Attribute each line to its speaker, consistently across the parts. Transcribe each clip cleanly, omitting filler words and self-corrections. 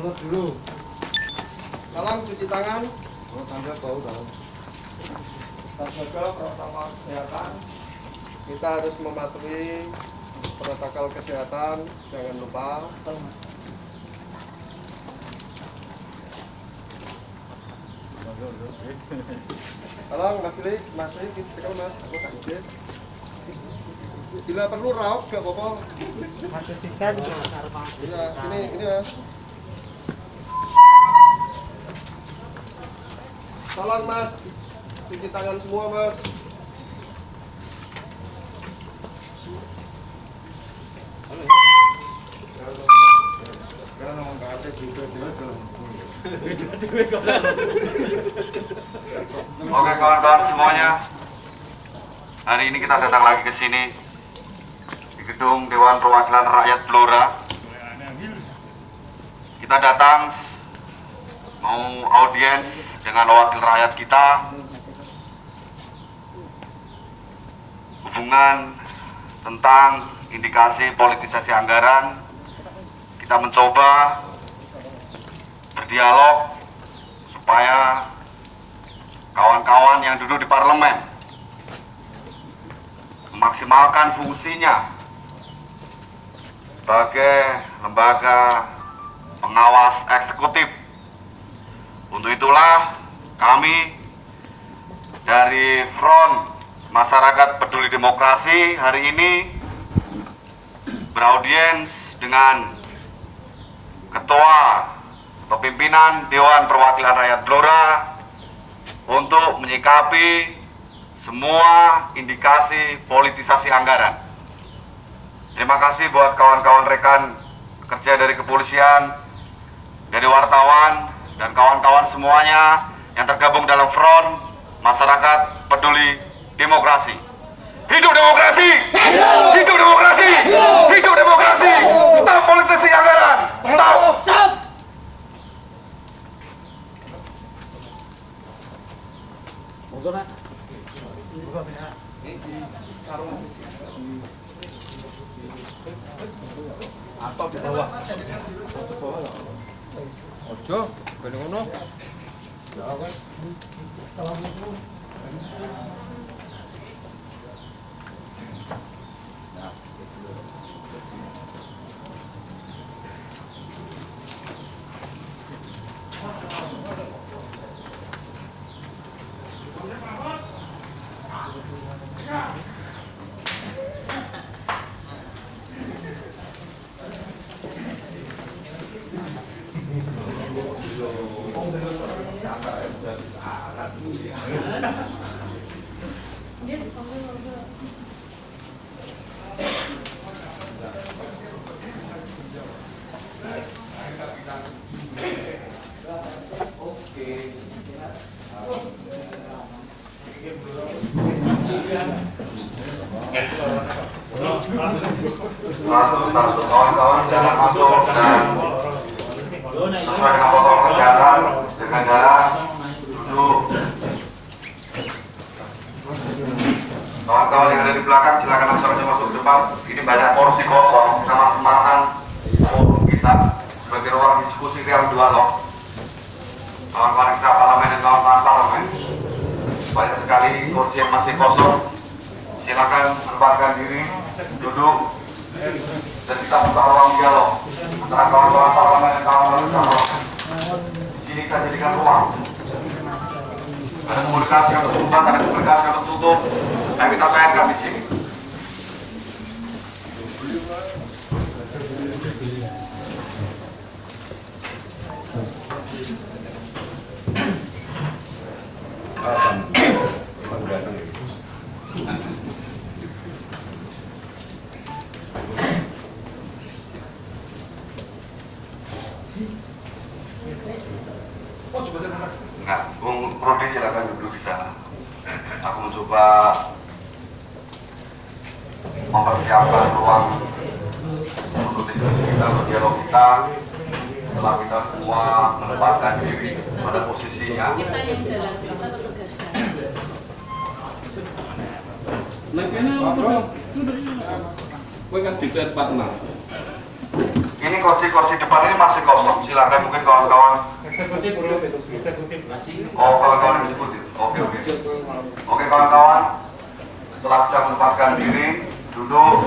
Speaker 1: mulut dulu.
Speaker 2: Salam cuci tangan.
Speaker 1: Oh, tanda tahu.
Speaker 2: Tetap jaga protokol kesehatan. Kita harus mematuhi protokol kesehatan. Jangan lupa. Tolong Mas Lik, kita Mas, aku kaget. Bila perlu rauk gak apa-apa. Iya, ini Mas. Tolong Mas, cuci tangan semua Mas.
Speaker 3: Oke kawan-kawan semuanya, hari ini kita datang lagi ke sini di gedung Dewan Perwakilan Rakyat Blora. Kita datang mau audiens dengan wakil rakyat kita hubungan tentang indikasi politisasi anggaran. Kita mencoba berdialog supaya kawan-kawan yang duduk di parlemen memaksimalkan fungsinya sebagai lembaga pengawas eksekutif. Untuk itulah kami dari Front Masyarakat Peduli Demokrasi hari ini beraudiens dengan Ketua atau Pimpinan Dewan Perwakilan Rakyat Blora untuk menyikapi semua indikasi politisasi anggaran. Terima kasih buat kawan-kawan rekan kerja dari kepolisian, dari wartawan, dan kawan-kawan semuanya yang tergabung dalam Front Masyarakat Peduli Demokrasi. Hidup demokrasi! Hidup demokrasi! Hidup demokrasi! Stop politisasi anggaran! Stop!
Speaker 2: Atau di bawah.
Speaker 1: Ojo, ben ngono.
Speaker 3: Kawan-kawan jangan masuk dan sesuai dengan protokol kesehatan dengan jarak duduk. Kawan-kawan yang ada di belakang silakan langsung aja masuk ke depan. Ini banyak kursi kosong, kita maksimalkan forum kita sebagai ruang diskusi dialog. Kawan-kawan kita parlemen dan kawan-kawan parlemen, banyak sekali kursi yang masih kosong. Silakan menempatkan diri, duduk, dan kita buka ruang dialog antara kawan-kawan parlemen dan kawan-kawan parlemen. Di sini kita jadikan ruang. Ada komunikasi yang terbuka, ada komunikasi yang tertutup. Yang kita bayangkan di sini. Enggak, Bung Rudi silakan duduk di sana. Aku mencoba mempersiapkan ruang untuk diskusi kita, untuk dialog kita. Setelah kita semua menempatkan diri pada posisinya.
Speaker 4: Kita yang jalan, kita petugasnya.
Speaker 5: Nah, kena apa? Kowe kan dikret 46.
Speaker 3: Oke, Ini kursi depan ini masih kosong. Silakan mungkin kawan-kawan.
Speaker 5: Eksekutif bro, eksekutif.
Speaker 3: Oh, kawan-kawan eksekutif. Oke. Oke kawan-kawan. Setelah sudah menempatkan diri, duduk.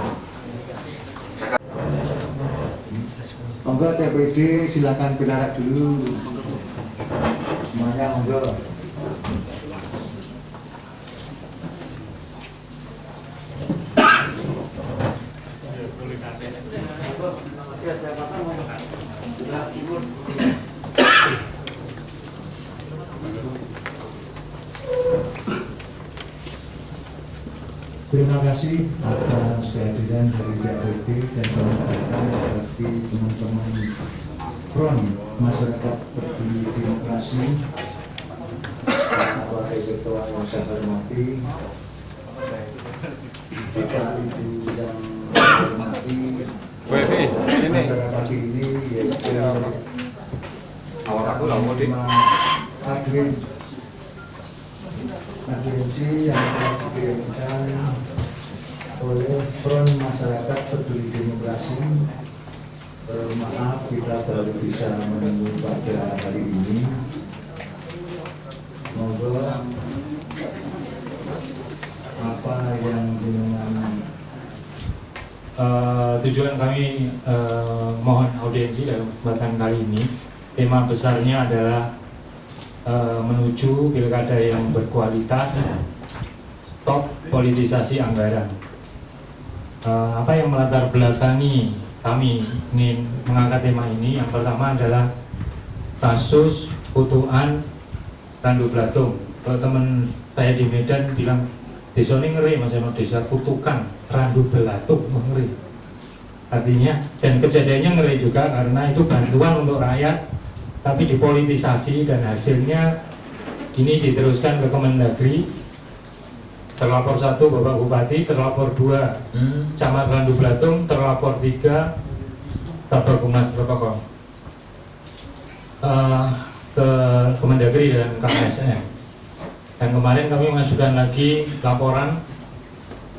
Speaker 6: Monggo TPD silakan bergerak dulu. Semuanya monggo. Terima kasih atas kehadiran dari TPD dan kawan-kawan seperti teman-teman Front Masyarakat Peduli Demokrasi, Bapak Ketua yang saya hormati, Bapak Ibu yang saya hormati, masyarakat ini yaitu agensi yang telah dikirimkan oleh Front Masyarakat Peduli Demokrasi. Maaf kita baru bisa menemui pada hari ini. Semoga apa yang dengan
Speaker 5: tujuan kami mohon audiensi dalam kesempatan kali ini. Tema besarnya adalah menuju pilkada yang berkualitas, stop politisasi anggaran. Apa yang melatar belakangi kami ingin mengangkat tema ini? Yang pertama adalah kasus Putuan Randu Blatung. Kalau teman saya di Medan bilang desa ini ngeri, Mas Eno, desa Kutukan Randu Blatung, ngeri. Artinya, dan kejadiannya ngeri juga karena itu bantuan untuk rakyat, tapi dipolitisasi dan hasilnya ini diteruskan ke Kemendagri. Terlapor 1 Bapak Bupati, terlapor 2 Camat Randu Blatung, terlapor 3 Kabag Humas Protokol ke Kemendagri dan KSN. Dan kemarin kami mengajukan lagi laporan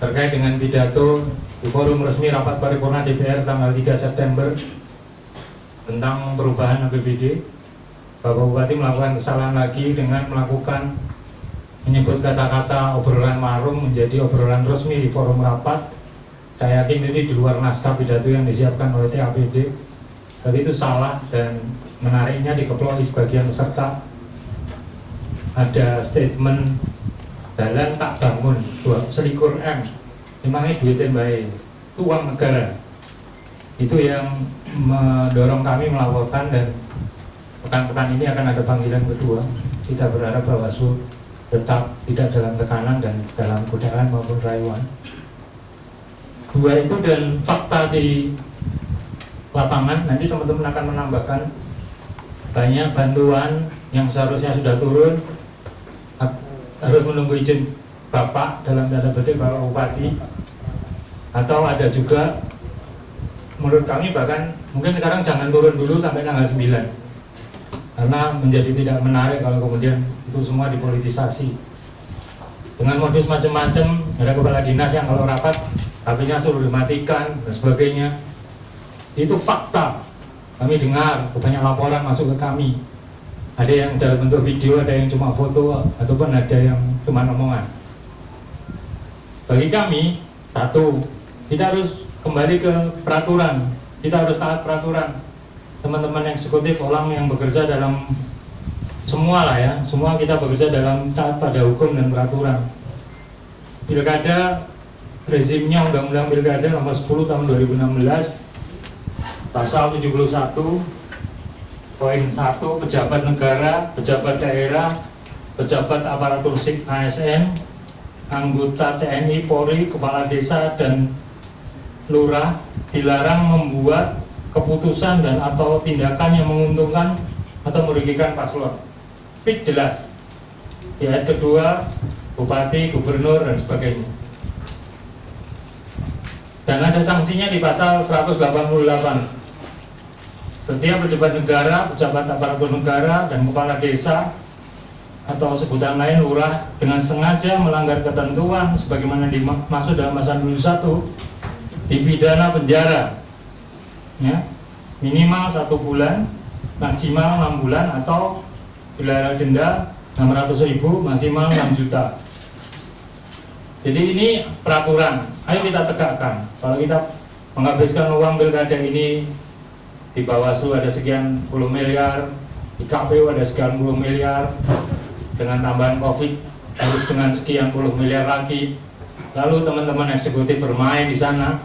Speaker 5: terkait dengan pidato di forum resmi rapat paripurna DPR tanggal 3 September tentang perubahan APBD. Bapak Bupati melakukan kesalahan lagi dengan menyebut kata-kata obrolan warung menjadi obrolan resmi di forum rapat. Saya yakin ini di luar naskah pidato yang disiapkan oleh TAPD, tapi itu salah dan menariknya dikeploi sebagian peserta. Ada statement dalan tak bangun 21 M, memangnya duitnya baik, itu uang negara. Itu yang mendorong kami melaporkan, dan pekan-pekan ini akan ada panggilan kedua. Kita berharap Bawaslu tetap tidak dalam tekanan dan dalam godaan maupun rayuan. Dua itu dan fakta di lapangan, nanti teman-teman akan menambahkan banyak bantuan yang seharusnya sudah turun harus menunggu izin Bapak, dalam tanda petik Bapak Bupati, atau ada juga menurut kami bahkan mungkin sekarang jangan turun dulu sampai tanggal 9 karena menjadi tidak menarik kalau kemudian itu semua dipolitisasi dengan modus macam-macam. Ada kepala dinas yang kalau rapat HP-nya suruh dimatikan dan sebagainya. Itu fakta, kami dengar banyak laporan masuk ke kami. Ada yang dalam bentuk video, ada yang cuma foto, ataupun ada yang cuma omongan. Bagi kami, satu, kita harus kembali ke peraturan, kita harus taat peraturan. Teman-teman eksekutif, orang yang bekerja dalam semua lah ya, semua kita bekerja dalam taat pada hukum dan peraturan. Pilkada, rezimnya Undang-Undang Pilkada nomor 10 tahun 2016, pasal 71, poin 1, pejabat negara, pejabat daerah, pejabat aparatur sipil ASN, anggota TNI, Polri, kepala desa, dan lurah dilarang membuat keputusan dan atau tindakan yang menguntungkan atau merugikan paslon. Fit jelas. Di ayat kedua, bupati, gubernur, dan sebagainya. Dan ada sanksinya di pasal 188. Setiap pejabat negara, pejabat aparatur negara, dan kepala desa atau sebutan lain lurah dengan sengaja melanggar ketentuan sebagaimana dimaksud dalam pasal 21 dipidana penjara, ya, minimal 1 bulan, maksimal 6 bulan, atau bila denda 600.000, maksimal 6 juta. Jadi ini peraturan, ayo kita tegakkan. Kalau kita menghabiskan uang pilkada ini, di Bawaslu ada sekian puluh miliar, di KPU ada sekian puluh miliar, dengan tambahan COVID harus dengan sekian puluh miliar lagi. Lalu teman-teman eksekutif bermain di sana.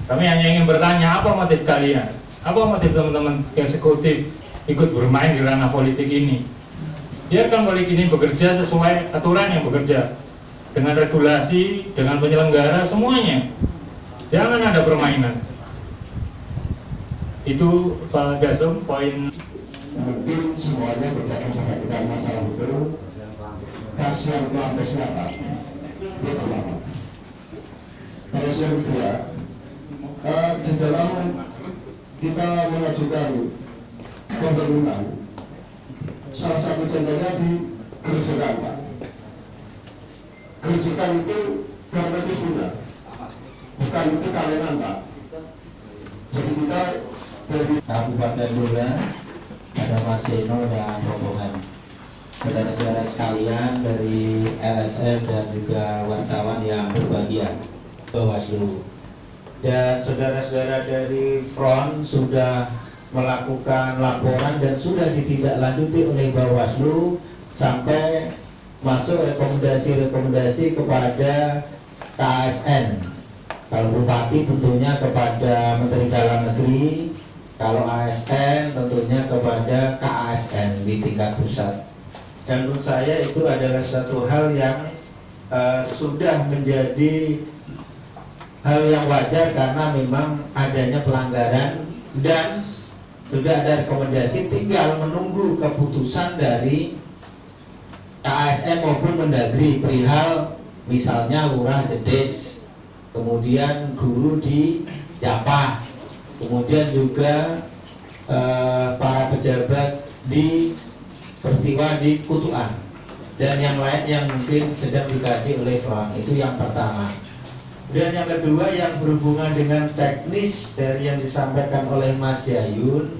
Speaker 5: Kami hanya ingin bertanya, apa motif kalian? Apa motif teman-teman eksekutif ikut bermain di ranah politik ini? Biarkan politik ini bekerja sesuai aturan yang bekerja, dengan regulasi, dengan penyelenggara, semuanya. Jangan ada permainan. Itu Pak Jasum, poin.
Speaker 6: Mungkin semuanya berkaitan pada kita masalah itu. Kasihan kelompok siapa? Itu pertama. Terus yang kedua, di dalam kita mengajukan pembangunan, salah satu contohnya di Gerujukan, Pak. Gerujukan itu karena itu sudah, bukan itu kalian, Pak. Jadi kita dari
Speaker 7: Kabupaten Blora, ada Mas Eno dan rombongan, saudara-saudara sekalian dari LSM dan juga wartawan yang berbahagia, Bawaslu, dan saudara-saudara dari Front sudah melakukan laporan dan sudah ditindaklanjuti oleh Bawaslu sampai masuk rekomendasi-rekomendasi kepada KASN. Kalau Bupati tentunya kepada Menteri Dalam Negeri, kalau ASN tentunya kepada KASN di tingkat pusat. Dan menurut saya itu adalah suatu hal yang sudah menjadi hal yang wajar karena memang adanya pelanggaran dan sudah ada rekomendasi, tinggal menunggu keputusan dari KASN maupun Mendagri perihal misalnya lurah Jedes, kemudian guru di Yapah, kemudian juga para pejabat di peristiwa di Kutuan, dan yang lain yang mungkin sedang dikaji oleh Front. Itu yang pertama. Dan yang kedua yang berhubungan dengan teknis dari yang disampaikan oleh Mas Yayun,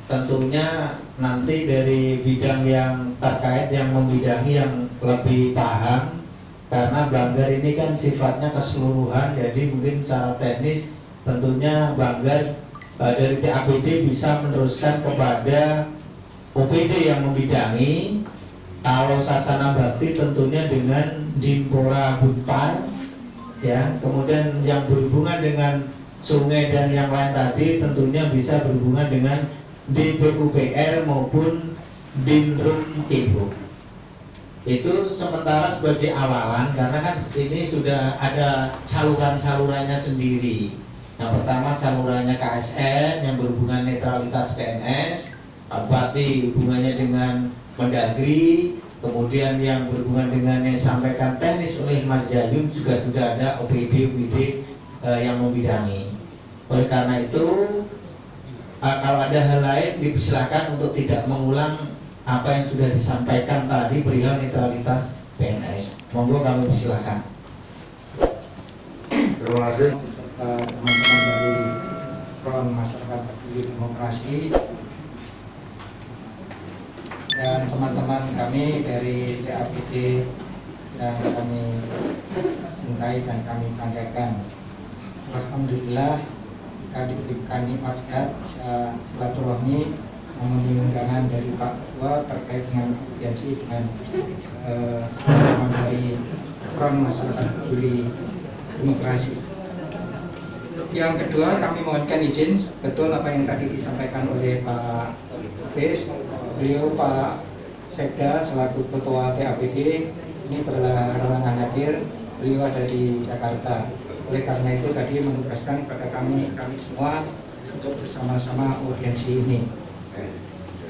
Speaker 7: tentunya nanti dari bidang yang terkait yang membidangi yang lebih paham, karena Banggar ini kan sifatnya keseluruhan, jadi mungkin secara teknis tentunya Banggar dari TAPD bisa meneruskan kepada OPD yang membidangi. Kalau Sasana Bakti tentunya dengan Dimpora Bunpar, ya. Kemudian yang berhubungan dengan sungai dan yang lain tadi tentunya bisa berhubungan dengan DPUPR maupun Dinrum Ibu. Itu sementara sebagai awalan, karena kan ini sudah ada saluran-salurannya sendiri. Yang pertama salurannya KSN yang berhubungan netralitas PNS, Bupati hubungannya dengan Mendagri, kemudian yang berhubungan dengan yang disampaikan teknis oleh Mas Yayun juga sudah ada OPD yang membidangi. Oleh karena itu, kalau ada hal lain dipersilakan untuk tidak mengulang apa yang sudah disampaikan tadi perihal netralitas PNS. Monggo kami persilakan.
Speaker 6: terima kasih.
Speaker 8: Teman-teman dari Front Masyarakat Peduli Demokrasi dan teman-teman kami dari TAPD yang kami cintai dan kami banggakan. Alhamdulillah kita diberikan nikmat bisa silaturahmi memenuhi undangan dari Pak Ketua terkait dengan audiensi dengan teman dari Front Masyarakat Peduli Demokrasi. Yang kedua, kami mohonkan izin, betul apa yang tadi disampaikan oleh Pak Fis, beliau Pak Sekda selaku Ketua TAPD ini berhalangan hadir, beliau ada di Jakarta. Oleh karena itu tadi menugaskan kepada kami semua untuk bersama-sama audiensi ini.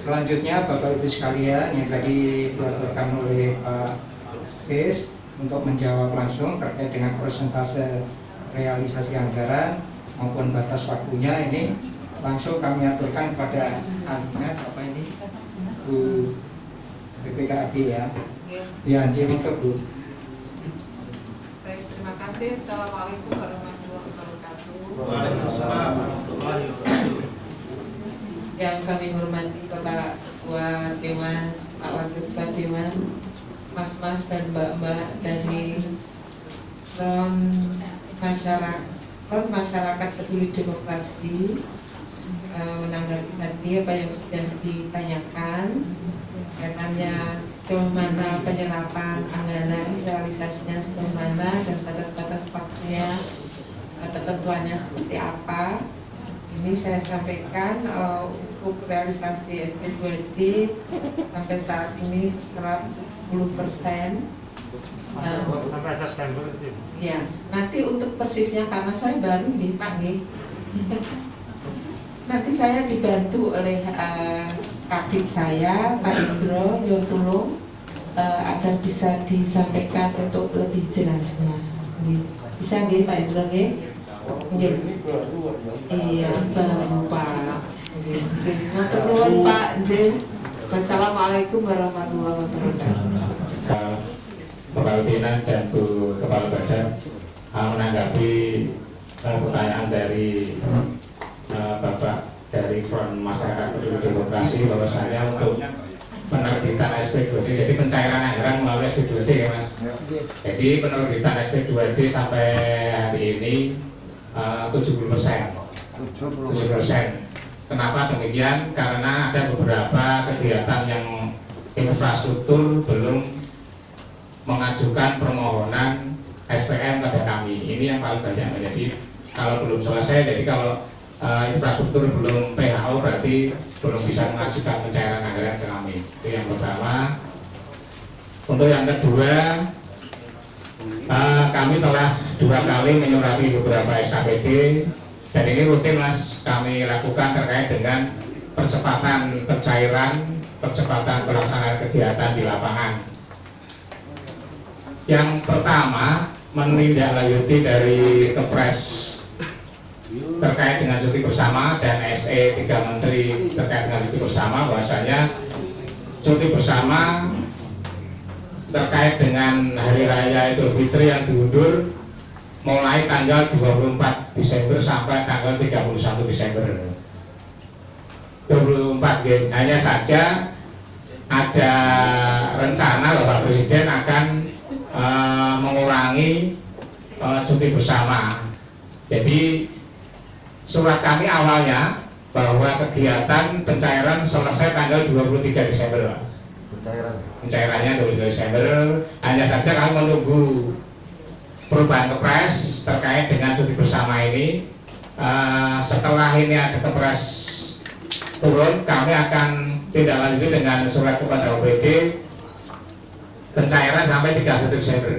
Speaker 8: Selanjutnya Bapak Ibu sekalian yang tadi dilaporkan oleh Pak Fis untuk menjawab langsung terkait dengan persentase realisasi anggaran maupun batas waktunya, ini langsung kami aturkan kepada apa ini Bu BPKAB ya. Ya, dia itu Bu.
Speaker 9: Baik, terima kasih. Assalamualaikum warahmatullahi wabarakatuh.
Speaker 7: Waalaikumsalam warahmatullahi wabarakatuh.
Speaker 9: Yang kami hormati Bapak Ketua Dewan, Pak Wakil Ketua Dewan, Mas-mas dan Mbak-mbak dari front masyarakat peduli demokrasi, menanggapi tadi apa yang sudah ditanyakan kaitannya sejauh mana penyerapan anggaran, realisasinya sejauh mana, dan batas-batas waktunya, ketentuannya seperti apa. Ini saya sampaikan untuk realisasi SP2D sampai saat ini 100%.
Speaker 5: Sampai September itu.
Speaker 9: Ya, nanti untuk persisnya karena saya baru nih Pak nih. Nanti saya dibantu oleh Kabid saya, Pak Indro Yotulung, agar bisa disampaikan untuk lebih jelasnya. Bisa nggih Pak Indro nggih? Nggih. Iya, baru Pak. Matur nuwun Pak nggih. Wassalamualaikum warahmatullahi wabarakatuh.
Speaker 5: Kepala Pimpinan dan Bu Kepala Badan menanggapi pertanyaan dari Bapak dari Front Masyarakat Peduli Demokrasi bahwasanya untuk penerbitan SP2D, jadi pencairan anggaran melalui SP2D ya Mas. Jadi penerbitan SP2D sampai hari ini 70%. Kenapa demikian? Karena ada beberapa kegiatan yang infrastruktur belum mengajukan permohonan SPM pada kami. Ini yang paling banyak. Jadi kalau belum selesai, jadi kalau infrastruktur belum PHO berarti belum bisa mengajukan pencairan anggaran ke kami. Itu yang pertama. Untuk yang kedua, kami telah 2 kali menyurati beberapa SKPD dan ini rutin Mas kami lakukan terkait dengan percepatan pencairan, percepatan pelaksanaan kegiatan di lapangan. Yang pertama, menindaklanjuti dari Kepres terkait dengan cuti bersama dan SE 3 Menteri terkait dengan cuti bersama, bahwasanya cuti bersama terkait dengan Hari Raya Idul Fitri yang diundur mulai tanggal 24 Desember sampai tanggal 31 Desember 24. Hanya saja ada rencana Bapak Presiden akan mengurangi cuti bersama. Jadi surat kami awalnya bahwa kegiatan pencairan selesai tanggal 23 Desember. Pencairannya 23 Desember. Hanya saja kami menunggu perubahan Kepres terkait dengan cuti bersama ini. Setelah ini ada Kepres turun, kami akan tindak lanjut dengan surat kepada OPD pencairan sampai 31 Desember.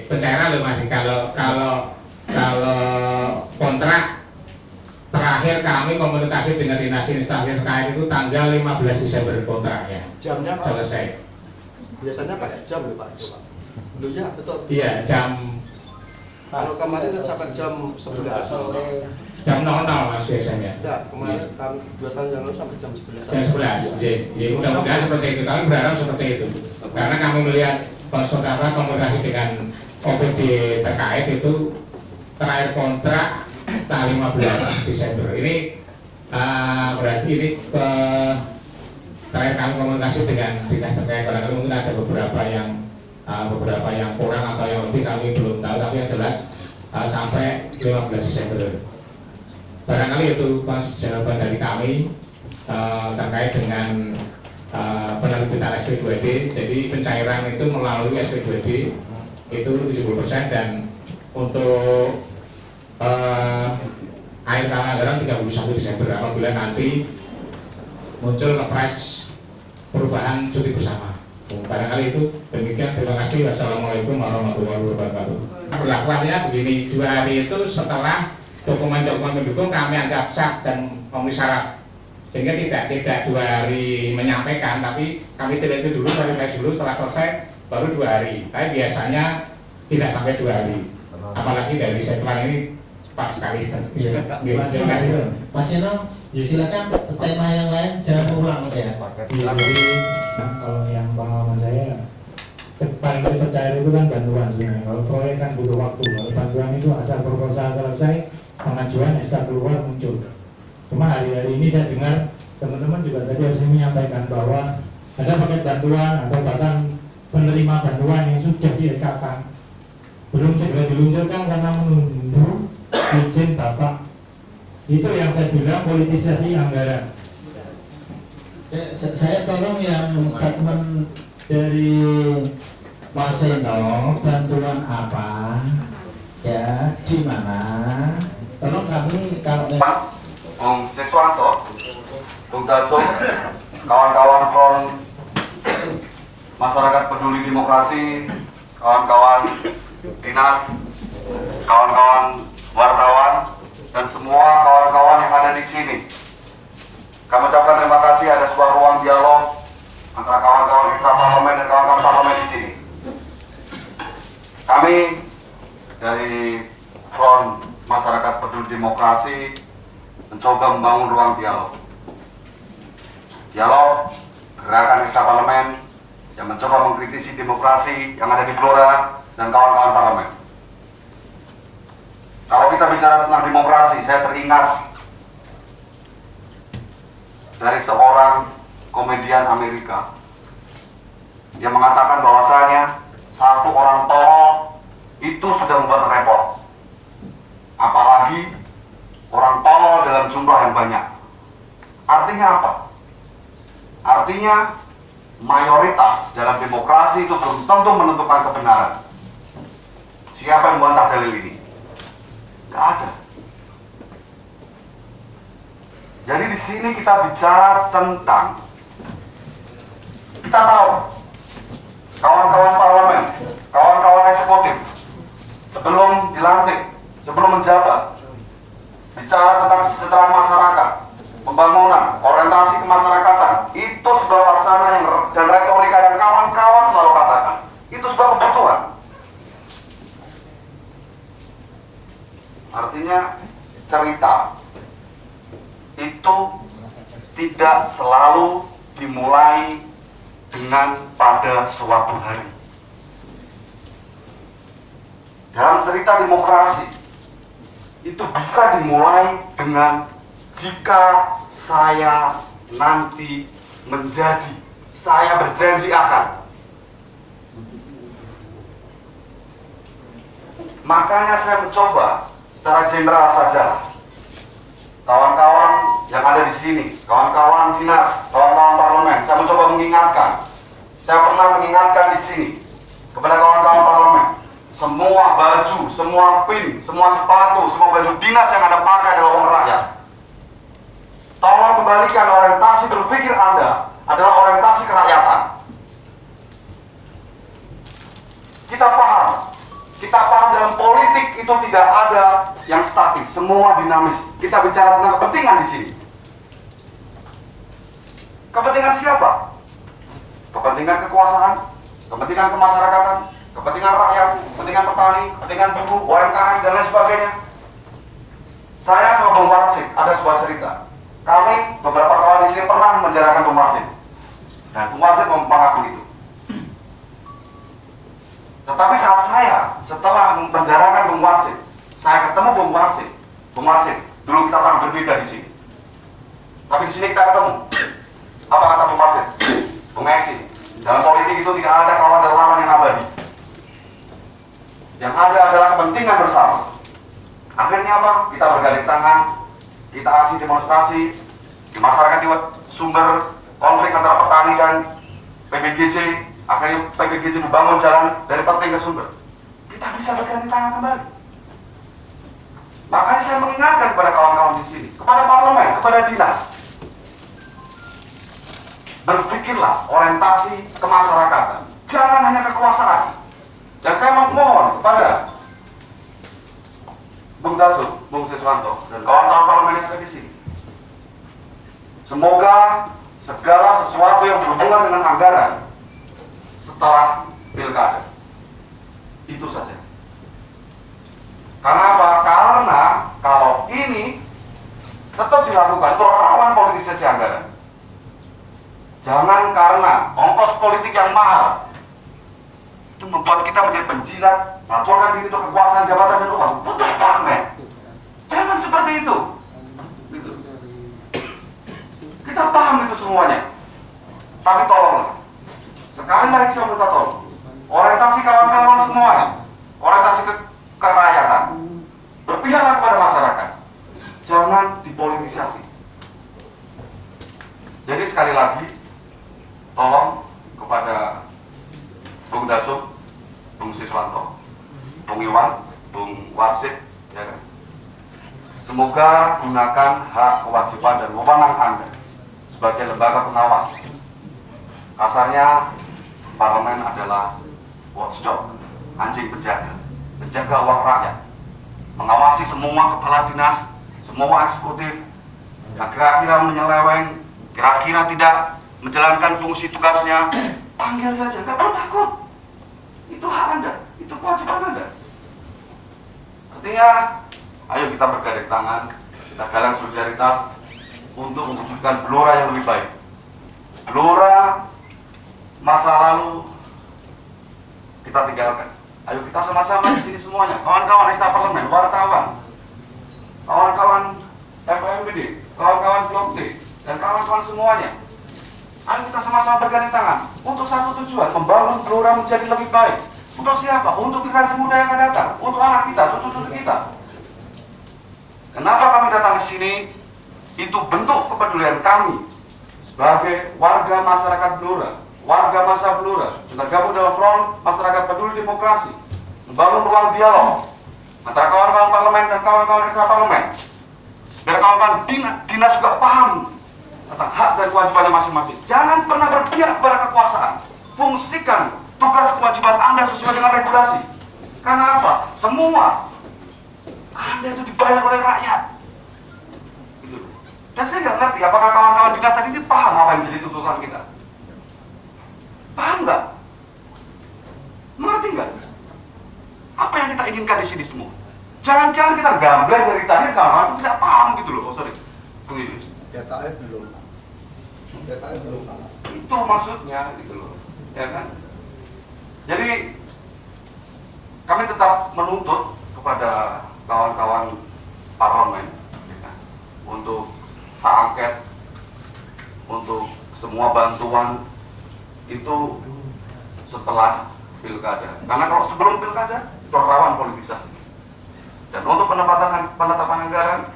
Speaker 5: Pencairan loh masih kalau kontrak terakhir kami komunikasi dengan dinas instansi terkait itu tanggal 15 Desember kontraknya.
Speaker 2: Jamnya Pak?
Speaker 5: Selesai.
Speaker 2: Biasanya pakai jam loh Pak. Loh ya betul.
Speaker 5: Iya jam.
Speaker 2: Kalau kemarin sampai jam 11 sore.
Speaker 5: Jam 00 Mas biasanya.
Speaker 2: Enggak, kemarin 2 tahun yang lalu sampai jam 11.
Speaker 5: Jam 11. Jadi mudah-mudahan seperti itu. Kami berharap seperti itu. Karena kami melihat komunikasi dengan OPD terkait itu terakhir kontrak tanggal 15 Desember. Ini berarti ini terakhir kami komunikasi dengan dinas terkait. Barangkali mungkin ada beberapa yang kurang atau yang lebih kami belum tahu, tapi yang jelas sampai 15 Desember. Barangkali itu Mas jawaban dari kami terkait dengan penerbitan SP2D. Jadi pencairan itu melalui SP2D itu 70% dan untuk akhir tahun anggaran 31 Desember apabila nanti muncul Kepres perubahan cuti bersama. Barangkali itu demikian. Terima kasih. Wassalamualaikum warahmatullahi wabarakatuh. Perlakuannya begini, 2 hari itu setelah dokumen-dokumen mendukung kami anggap sah dan memenuhi syarat, sehingga tidak 2 hari menyampaikan, tapi kami teliti dulu, verifikasi dulu, setelah selesai baru 2 hari. Tapi biasanya tidak sampai 2 hari, apalagi dari setelah ini cepat sekali. Terima kasih.
Speaker 7: Mas Yono, silakan tema yang lain jangan ulang ya.
Speaker 5: Jadi kalau yang pengalaman saya paling cepat cair itu kan bantuan sebenarnya. Kalau proyek kan butuh waktu. Kalau bantuan itu asal proposal selesai pengajuan SK keluar muncul. Cuma hari-hari ini saya dengar teman-teman juga tadi harus menyampaikan bahwa ada paket bantuan atau bahkan penerima bantuan yang sudah di SK-kan belum segera diluncurkan karena menunggu izin Bapak. Itu yang saya bilang politisasi anggaran.
Speaker 7: Saya tolong yang statement dari Mas Seno, bantuan apa, ya, di mana? Tolong kami kalau
Speaker 3: Bung Siswanto, Bung Dasung, kawan-kawan Front Masyarakat Peduli Demokrasi, kawan-kawan dinas, kawan-kawan wartawan, dan semua kawan-kawan yang ada di sini. Kami ucapkan terima kasih ada sebuah ruang dialog antara kawan-kawan ekstra parlemen dan kawan-kawan parlemen di sini. Kami dari Front Masyarakat Peduli Demokrasi mencoba membangun ruang dialog. Dialog gerakan ekstra parlemen yang mencoba mengkritisi demokrasi yang ada di Blora dan kawan-kawan parlemen. Kalau kita bicara tentang demokrasi, saya teringat dari seorang komedian Amerika yang mengatakan bahwasanya satu orang tolol itu sudah membuat repot, apalagi orang tolol dalam jumlah yang banyak. Artinya apa? Artinya mayoritas dalam demokrasi itu belum tentu menentukan kebenaran. Siapa yang membantah dalil ini? Gak ada. Jadi di sini kita bicara tentang, kita tahu kawan-kawan parlemen, kawan-kawan eksekutif sebelum dilantik, sebelum menjabat, bicara tentang kesejahteraan masyarakat, pembangunan, orientasi kemasyarakatan, itu sebuah wacana yang dan retorika yang kawan-kawan selalu katakan. Itu sebuah kebutuhan. Artinya cerita itu tidak selalu dimulai dengan pada suatu hari. Dalam cerita demokrasi itu bisa dimulai dengan jika saya nanti menjadi, saya berjanji akan. Makanya saya mencoba secara general saja, kawan-kawan yang ada di sini, kawan-kawan dinas, kawan-kawan parlemen, saya mencoba mengingatkan. Saya pernah mengingatkan di sini kepada kawan-kawan parlemen, semua baju, semua pin, semua sepatu, semua baju dinas yang Anda pakai adalah uang rakyat. Tolong kembalikan orientasi berpikir Anda adalah orientasi kerakyatan. Kita paham dalam politik itu tidak ada yang statis, semua dinamis. Kita bicara tentang kepentingan di sini. Kepentingan siapa? Kepentingan kekuasaan, kepentingan kemasyarakatan, kepentingan rakyat, kepentingan petani, kepentingan buruh, UMKM, dan lain sebagainya. Saya sama Bung Warsid ada sebuah cerita. Kami beberapa kawan di sini pernah menjarakan Bung Warsid, dan Bung Warsid mengakui itu. Tetapi saat saya setelah menjarakan Bung Warsid, saya ketemu Bung Warsid. Bung Warsid, dulu kita pernah berbeda di sini, tapi di sini kita ketemu. Apa kata Bung Warsid? Bung Esi, dalam politik itu tidak ada kawan dan lawan yang abadi. Yang ada adalah kepentingan bersama. Akhirnya apa? Kita bergandeng tangan, kita aksi demonstrasi di masyarakat di sumber konflik antara petani dan PBGJ. Akhirnya PBGJ membangun jalan dari Peting ke Sumber. Kita bisa bergandeng tangan kembali. Makanya saya mengingatkan kepada kawan-kawan di sini, kepada parlemen, kepada dinas, berpikirlah orientasi kemasyarakatan, jangan hanya kekuasaan. Dan saya memohon kepada Bung Dasung, Bung Siswanto, dan kawan-kawan parlemen yang ada di sini, semoga segala sesuatu yang berhubungan dengan anggaran setelah pilkada itu saja. Karena apa? Karena kalau ini tetap dilakukan itu rawan politisasi anggaran. Jangan karena ongkos politik yang mahal itu membuat kita menjadi penjilat, melaporkan diri untuk kekuasaan, jabatan, dan uang. Butuh pamer. Jangan Jangan seperti itu. Gitu. Kita paham itu semuanya. Tapi tolonglah, sekali lagi saya minta tolong, orientasi kawan-kawan semuanya, orientasi kerakyatan, berpihaklah kepada masyarakat, jangan dipolitisasi. Jadi sekali lagi, tolong kepada Bung Dasuk, Bung Siswanto, Bung Iwan, Bung Warsip, ya kan? Semoga gunakan hak, kewajiban, dan wewenang Anda sebagai lembaga pengawas. Kasarnya, parlemen adalah watchdog, anjing penjaga uang rakyat, mengawasi semua kepala dinas, semua eksekutif yang kira-kira menyeleweng, kira-kira tidak menjalankan fungsi tugasnya, panggil saja, nggak perlu takut. Itu hak Anda, itu kewajiban Anda. Artinya, ayo kita bergandeng tangan, kita galang solidaritas untuk mewujudkan Blora yang lebih baik. Blora masa lalu kita tinggalkan. Ayo kita sama-sama di sini semuanya, kawan-kawan Ekstra Parlemen, wartawan, kawan-kawan FMBD, kawan-kawan Blok D, dan kawan-kawan semuanya. Ayo kita sama-sama bergandeng tangan untuk satu tujuan, membangun Blora menjadi lebih baik. Untuk siapa? Untuk generasi muda yang akan datang, untuk anak kita, cucu-cucu kita. Kenapa kami datang di sini? Itu bentuk kepedulian kami sebagai warga masyarakat Blora, warga masa Blora, kita gabung dalam front masyarakat peduli demokrasi, membangun ruang dialog antara kawan-kawan parlemen dan kawan-kawan ekstra parlemen, biar kawan-kawan dinas juga paham tentang hak dan kewajibannya masing-masing. Jangan pernah berpihak pada kekuasaan. Fungsikan tugas kewajiban Anda sesuai dengan regulasi. Karena apa? Semua Anda itu dibayar oleh rakyat. Gitu. Dan saya nggak ngerti apakah kawan-kawan dinas tadi ini paham apa yang jadi tuntutan kita. Paham nggak? Mengerti nggak? Apa yang kita inginkan di sini semua? Jangan-jangan kita gambar dari tadi kawan-kawan itu tidak paham gitu loh. Oh sorry, begini.
Speaker 2: Datanya belum.
Speaker 3: Itu maksudnya gitu loh, ya kan? Jadi kami tetap menuntut kepada kawan-kawan parlemen ya kan? Untuk hak angket, untuk semua bantuan itu setelah pilkada. Karena kalau sebelum pilkada itu rawan politisasi. Dan untuk penetapan anggaran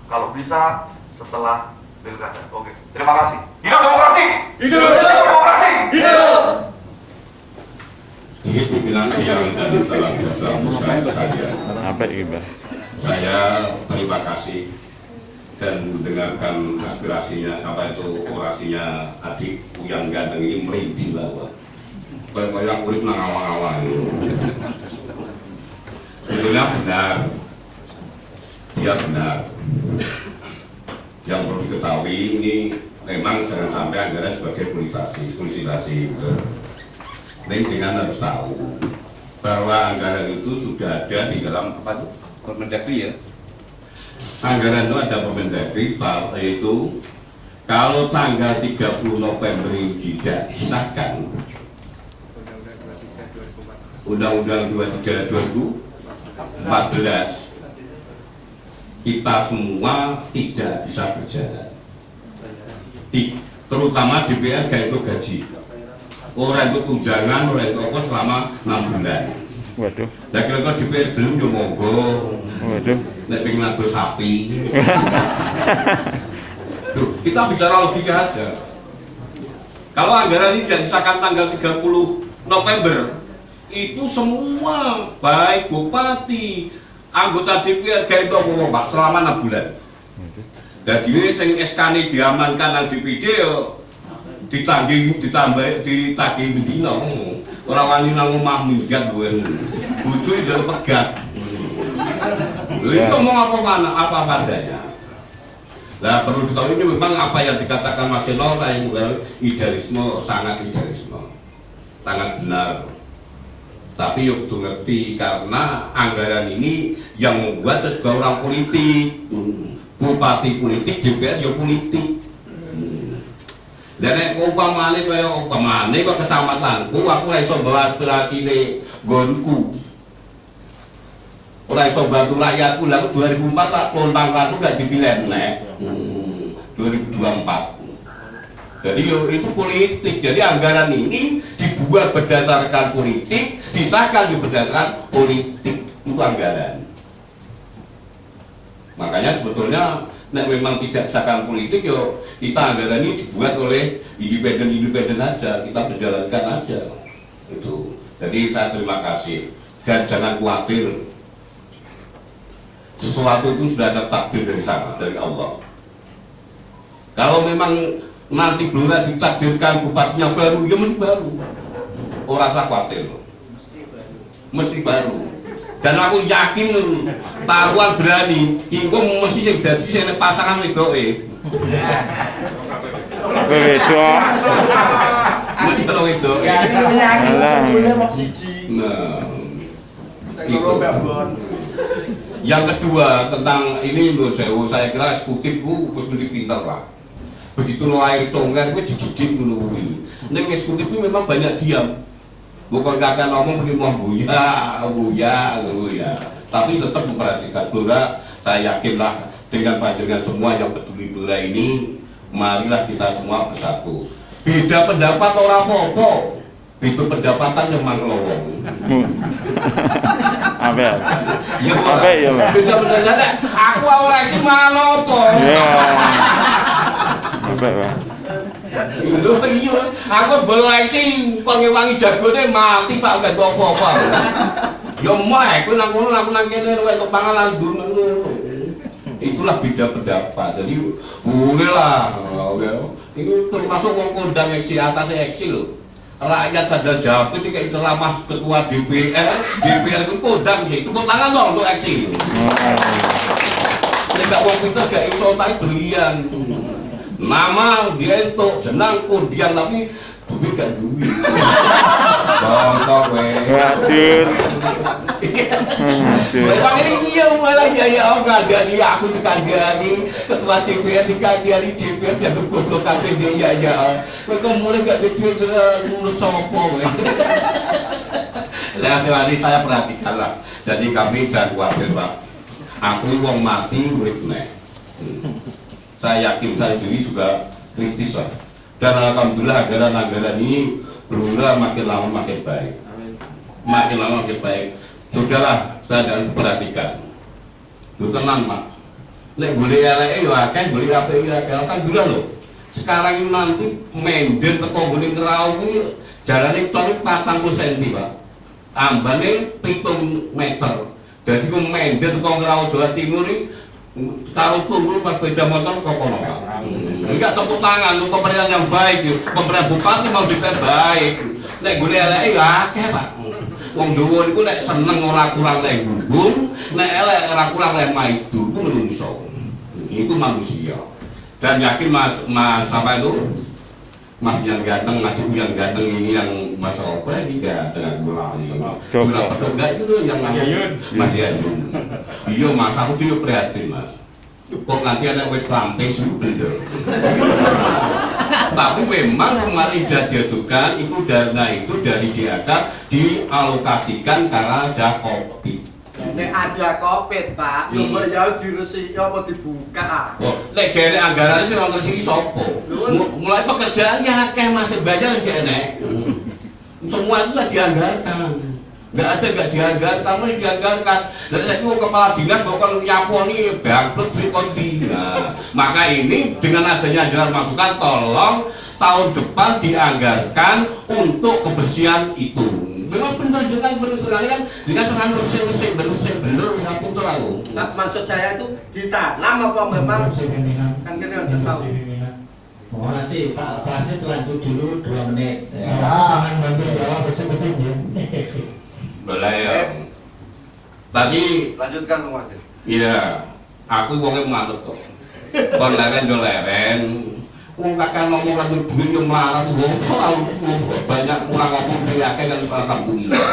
Speaker 3: kalau bisa setelah pilkada. Oke. Terima kasih. Hidup demokrasi. Hidup demokrasi. Hidup.
Speaker 6: Ini pimpinan yang dari dalam saya. Saya terima kasih dan mendengarkan aspirasinya, orasinya adik yang ganteng ini merinding lah. Banyak kulit mengawang-awang. Sebetulnya benar, dia benar. Yang perlu diketahui ini memang jangan sampai anggaran sebagai politisasi. Ini dengan harus tahu bahwa anggaran itu sudah ada di dalam Permendagri ya. Anggaran itu ada Permendagri, yaitu kalau tanggal 30 November ini tidak disahkan Undang-Undang 23 2014, kita semua tidak bisa berjalan. Terutama DPR gak itu gaji. Orang itu tunjangan, orang itu apa selama 6 bulan.
Speaker 10: Waduh.
Speaker 6: Nah kira-kira DPR belum ya monggo.
Speaker 10: Waduh.
Speaker 6: Nek pengen ngadu sapi. Duh, kita bicara logika aja. Kalau anggaran ini tidak disahkan tanggal 30 November, itu semua baik bupati, anggota DPR gak itu apa selama 6 bulan. Jadi ini yang SK ini diamankan nang DPD ditagih bendina orang wani nang omah minggat gue bojo itu pegat. Itu ngomong apa padanya. Nah perlu diketahui ini memang apa yang dikatakan Mas Eno saya idealisme, sangat benar. Tapi yuk tuh ngerti karena anggaran ini yang membuat juga orang politik, bupati politik, DPR ya politik. Dan umpamane kok kecamatanku aku ora iso bawa aspirasine nggonku. Ora iso bantu rakyatku, lah 2004 tak lontang kartu gak dipilih nek. 2024. Jadi itu politik. Jadi anggaran ini dibuat berdasarkan politik, disahkan berdasarkan politik. Itu anggaran. Makanya sebetulnya nek memang tidak disahkan politik, yo kita anggaran ini dibuat oleh independen saja, kita berjalankan aja. Itu. Jadi saya terima kasih dan jangan khawatir. Sesuatu itu sudah ada takdir dari sana, dari Allah. Kalau memang nanti Blora ditakdirkan bupatinya baru, ya mesti baru. Orang usah khawatir, mesti baru. Dan aku yakin taruhan berani, itu mesti yang jadi sini pasangan wedoke.
Speaker 10: Wedok.
Speaker 6: Mesti kalau wedok.
Speaker 2: Ya, ini yakin sebetulnya mau siji.
Speaker 6: Nah,
Speaker 2: Itu.
Speaker 6: Yang kedua tentang ini menurut saya kira eksekutifku harus lebih pintar lah. Begitu lo air congker gue dididik dulu ini. Neng eksekutif itu memang banyak diam. Bukan kakak ngomong begini mau buya. Tapi tetap memperhatikan Blora. Saya yakinlah dengan panjenengan semua yang peduli Blora ini, marilah kita semua bersatu. Beda pendapat orang apa-apa. Itu pendapatan yang manglowong.
Speaker 10: Apa?
Speaker 6: Ya,
Speaker 10: Apa ya, Pak?
Speaker 6: beda pendapat. Aku orang sih malopo.
Speaker 10: Ya. Apa, Pak?
Speaker 6: Lho iya, aku boleh sih wangi jagone mati Pak gak apa-apa. Ya mah kowe nang kono aku nang kene entuk panganan ngono. Itulah beda pendapat. Jadi boleh lah. Ini termasuk wong kondang eksil atasnya eksil. Rakyat sadar jawab itu kayak ceramah ketua DPR itu kondang sih. Tepuk tangan dong untuk eksil. Nek wong pinter gak iso tak belian. Nama dia itu jenang kundian tapi duit gak duit. Bongkok weh.
Speaker 10: Racun.
Speaker 6: Memang ini iya malah ya kagani aku dikagani ketua DPR dikagani DPR jadi goblok kabeh dia ya. Kowe mulai gak duit menurut sopo weh. Lah nanti saya perhatikan lah. Jadi kami jangan khawatir Pak. Aku wong mati urip nek. Saya yakin saya sendiri juga kritis lah. Dan alhamdulillah anggaran ini Blora makin lama makin baik. Makin lama makin baik. Sudahlah, saya dan perhatikan. Lu tenang Pak. Nek boleh eleke yo akeh, boleh apik yo akeh. Alhamdulillah lho. Sekarang ini nanti menden teko ngene ngrau iki jalane cor 40 cm, Pak. Ambane 7 meter. Jadi ku menden teko ngrau Jawa Timur iki kalau turun pas beda motor kok kono Pak. Enggak tepuk tangan untuk pemerintahan yang baik yo. Pemerintahan bupati mau dipen baik. Nek golek eleke yo akeh Pak. Wong Jawa niku nek seneng ora kurang leh gunggung, nek elek ora kurang leh maidu ku menungso. Itu manusia. Dan yakin Mas apa itu? Mas yang ganteng, Mas Ibu yang ganteng ini yang Mas apa ini enggak dengan gula ini. Gula pedok enggak itu yang Mas Yayun. Iya Mas, aku tuh prihatin Mas. Kok nanti ada wet lampis bener. Tapi memang kemarin sudah diajukan itu dana itu dari DAK dialokasikan karena ada COVID.
Speaker 2: Nek ada COVID Pak, yo mbok ya diresiki apa dibuka.
Speaker 6: Oh, nek gene anggarane sing wonten sini sapa? Mulai pekerjaannya akeh masih banyak yang enek. Semua itu lah dianggarkan. Enggak dianggarkan, masih dianggarkan. Dan saya itu kepala dinas bahkan nyaponi bangkrut duit kondi. Nah, maka ini dengan adanya anggaran masukan tolong tahun depan dianggarkan untuk kebersihan itu. Memang benar juga sekali kan dinas akan bener ngaku terlalu.
Speaker 2: Maksud saya itu ditanam apa memang kan kita udah tahu.
Speaker 7: Terima kasih Pak, Pak lanjut dulu 2 menit.
Speaker 8: Jangan bantu jawab eksekutif ya.
Speaker 6: Boleh ya. Tadi
Speaker 2: Lanjutkan Bung Wasit.
Speaker 6: iya, aku wongnya manut kok. Kon leren yo leren. Wong kakak ngomong lagi duit yo marah wong banyak kurang ngomong yakin dan alhamdulillah.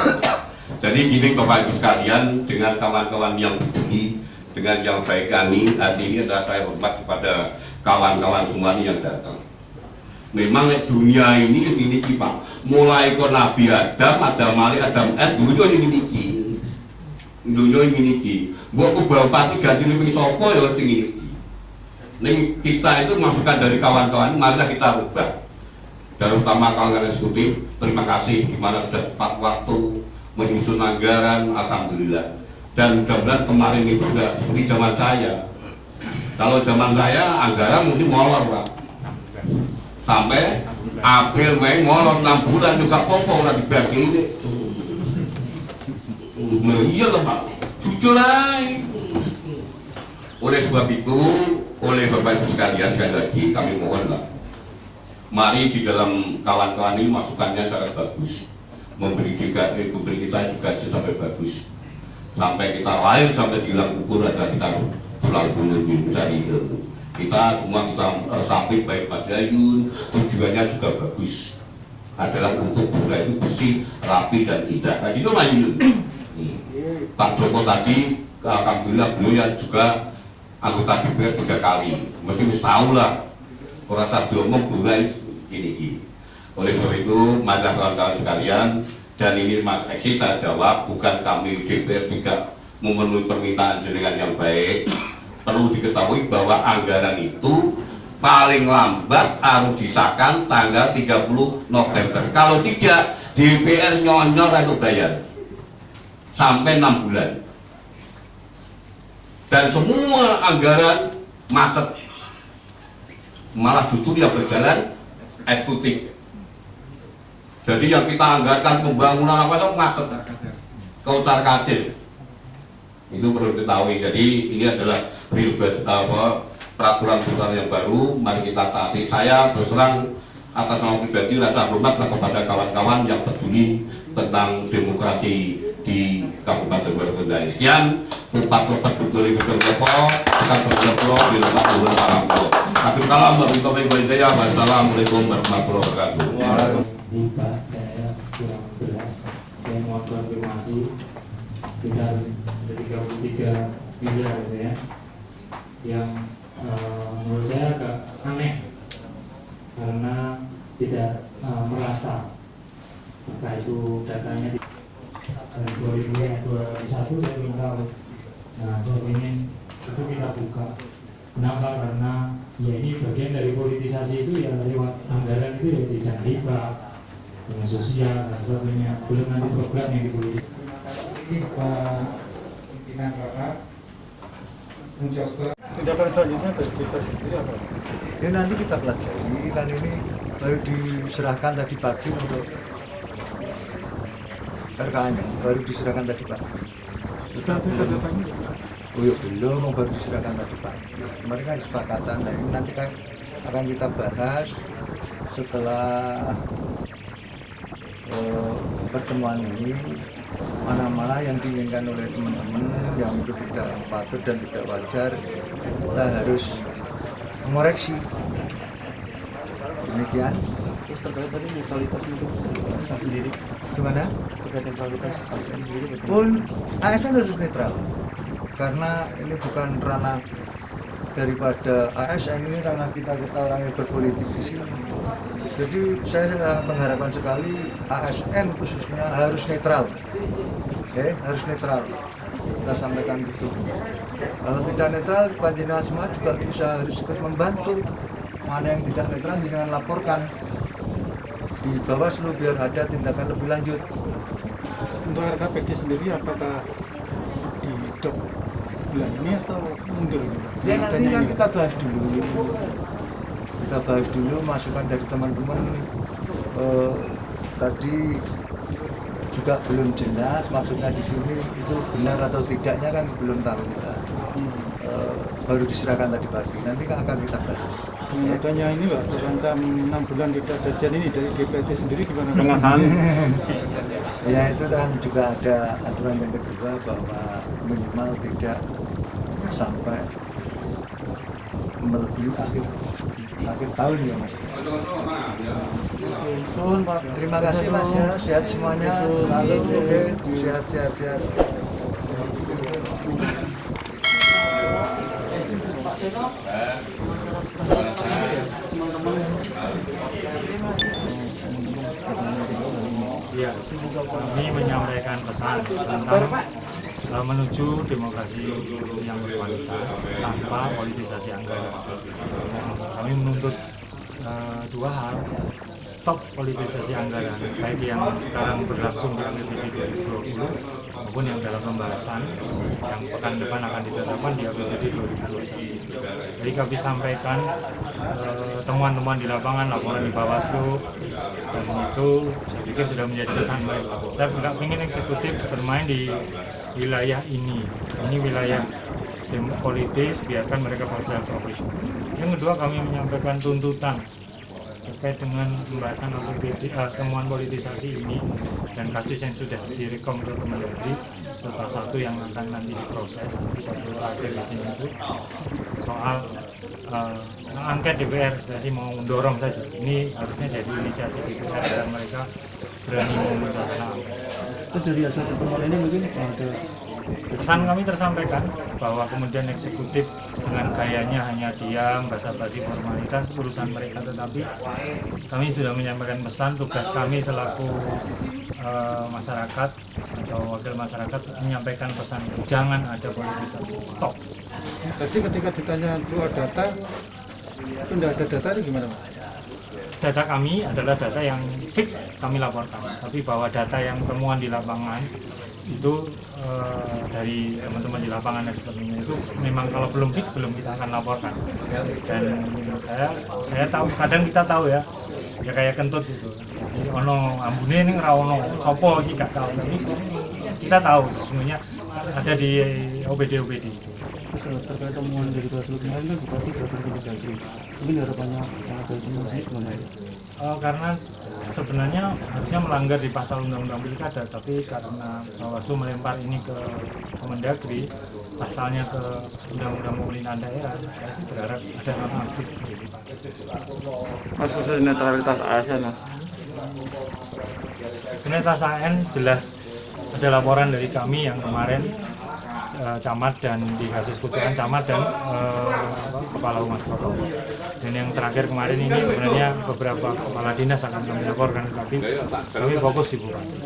Speaker 6: Jadi gini Bapak Ibu sekalian, dengan kawan-kawan yang peduli, dengan yang baik kami, hati ini adalah saya hormat kepada kawan-kawan semua yang datang. Memang dunia ini Pak, mulai ke Nabi Adam, Adam Ali, Adam dulu ini dunia ini iki. Mbok bupati ganti ning sapa ya sing iki. Ning kita itu masukan dari kawan-kawan, marilah kita rubah. Terutama kawan eksekutif, terima kasih di mana sudah tepat waktu menyusun anggaran, alhamdulillah. Dan mudah-mudahan kemarin itu enggak seperti zaman saya. Kalau zaman saya anggaran mungkin molor, Pak. Sampai April, Mei molor 6 bulan juga popo ora dibagi ini. Nah, iya loh Pak, jujur aja. Oleh sebab itu, oleh Bapak Ibu sekalian, sekali lagi kami mohonlah, mari di dalam kawan-kawan ini masukannya sangat bagus, memberi kita juga sampai bagus, sampai kita lahir sampai hilang kubur ada kita pulang dulu mencari ilmu. Kita semua kita sabit baik Mas Yayun, tujuannya juga bagus, adalah untuk bola itu bersih, rapi dan indah. Nah itu Mas Yayun. Pak Joko tadi, alhamdulillah beliau yang juga anggota DPR 3 kali, mesti wis tahu lah, orang saat diomong bola ini. Oleh sebab itu, mari kawan-kawan sekalian, dan ini Mas Eksi saya jawab, bukan kami DPR tidak memenuhi permintaan jenengan yang baik. Perlu diketahui bahwa anggaran itu paling lambat harus disahkan tanggal 30 November. Kalau tidak, DPR nyonyor untuk bayar sampai 6 bulan. Dan semua anggaran macet, malah justru yang berjalan eksekutif. Jadi yang kita anggarkan pembangunan apa itu macet, kaucar-kacir. Itu perlu diketahui. Jadi ini adalah peraturan yang baru, mari kita taati. Saya terus terang atas nama pribadi rasa hormat kepada kawan-kawan yang peduli tentang demokrasi di Kabupaten Boyolali. Sekian, Pak Bapak Dukuli Gedong-Lepo, akan berjumpa di Lepak Ulun Parangko. Akhir kalam, wassalamualaikum warahmatullahi wabarakatuh.
Speaker 5: Pak, saya kurang jelas, saya mohon konfirmasi sekitar 33 miliar gitu ya, yang menurut saya agak aneh karena tidak merata. Maka itu datanya di 2021 saya belum tahu. Nah, saya ingin itu kita buka. Kenapa? Karena ya ini bagian dari politisasi itu ya, lewat anggaran itu ya tidak riba, dengan sosial dan sebagainya. Belum nanti program yang dipolitisasi.
Speaker 8: Ini Pak pimpinan Bapak mencoba.
Speaker 11: Tindakan selanjutnya dari kita sendiri apa?
Speaker 12: Ya nanti kita pelajari, kan ini baru diserahkan tadi pagi untuk RKA-nya, baru diserahkan tadi pagi. Oh ya belum, baru diserahkan tadi pagi. Kemarin kan kesepakatan, nah ini nanti kan akan kita bahas setelah pertemuan ini, mana-mana yang diinginkan oleh teman-teman yang itu tidak patut dan tidak wajar, kita harus mengoreksi. Demikian.
Speaker 11: Terus terkait tadi netralitas untuk sendiri,
Speaker 12: Gimana?
Speaker 11: terkait netralitas sendiri
Speaker 12: Pun ASN harus netral, karena ini bukan ranah daripada ASN, ini ranah kita orang yang berpolitik di sini. Jadi saya sangat mengharapkan sekali ASN khususnya harus netral, harus netral. Kita sampaikan gitu. Kalau tidak netral, panjenengan semua juga bisa harus ikut membantu. Mana yang tidak netral, jangan laporkan di Bawaslu biar ada tindakan lebih lanjut.
Speaker 11: Untuk RKPD sendiri apakah di dok bulan ini atau mundur?
Speaker 12: Ya nanti kan kita bahas dulu. Kita bahas dulu masukan dari teman-teman. Tadi juga belum jelas maksudnya di sini itu benar atau tidaknya kan belum tahu kita. Baru diserahkan tadi pagi. Nanti kan akan kita bahas.
Speaker 11: Adanya ini Pak, terancam 6 bulan tidak jajan ini dari DPRD sendiri gimana?
Speaker 10: Pengasahan.
Speaker 12: Ya itu kan juga ada aturan yang kedua bahwa minimal tidak sampai melebihi akhir tahun ya Mas. Terima kasih Mas ya, sehat semuanya, selalu sehat. Teman-teman
Speaker 5: Ya, kami menyampaikan pesan tentang menuju demokrasi yang berkualitas tanpa politisasi anggaran. Kami menuntut dua hal: stop politisasi anggaran, baik yang sekarang berlangsung di APBD 2020 maupun yang dalam pembahasan yang pekan depan akan ditetapkan di APBD 2021. Jadi kami sampaikan temuan-temuan di lapangan, laporan di Bawaslu, dan itu saya pikir sudah menjadi pesan baik. Saya nggak ingin eksekutif bermain di wilayah ini wilayah politis, biarkan mereka bekerja profesional. Yang kedua, kami menyampaikan tuntutan terkait dengan pembahasan APBD, temuan politisasi ini dan kasus yang sudah direkom ke Kemendagri serta satu yang akan nanti diproses, kita perlu terakhir di sini itu soal angket DPR. Saya sih mau mendorong saja, ini harusnya jadi inisiasi DPR dan mereka berani memunculkan angket.
Speaker 11: Terus dari hasil pertemuan ini mungkin ada
Speaker 5: pesan kami tersampaikan bahwa kemudian eksekutif dengan gayanya hanya diam, basa-basi, formalitas urusan mereka, tetapi kami sudah menyampaikan pesan. Tugas kami selaku masyarakat atau wakil masyarakat menyampaikan pesan, jangan ada politisasi, stop.
Speaker 11: Jadi ketika ditanya keluar data itu tidak ada data, itu gimana Pak?
Speaker 5: Data kami adalah data yang fix kami laporkan, tapi bahwa data yang temuan di lapangan itu dari teman-teman di lapangan dan sebagainya itu memang kalau belum fix belum kita akan laporkan. Dan saya tahu, kadang kita tahu ya kayak kentut itu, jadi ono ambune ning ra ono sapa iki gak tahu, tapi kita tahu sesungguhnya ada di OBD itu.
Speaker 11: Terus terkait temuan dari Bawaslu kemarin kan Bupati datang ke Kemendagri, mungkin harapannya dari temuan ini gimana ya?
Speaker 5: Karena sebenarnya harusnya melanggar di pasal Undang-Undang Pilkada, tapi karena Bawaslu melempar ini ke Kemendagri, pasalnya ke Undang-Undang Pemerintahan Daerah, saya sih berharap ada nonaktif.
Speaker 10: Mas, khusus netralitas ASN, Mas.
Speaker 5: Netralitas ASN jelas ada laporan dari kami yang kemarin camat dan di kasus kutukan camat dan kepala humas protokol. Dan yang terakhir kemarin ini sebenarnya beberapa kepala dinas akan kami laporkan, tapi kami fokus di Bupati.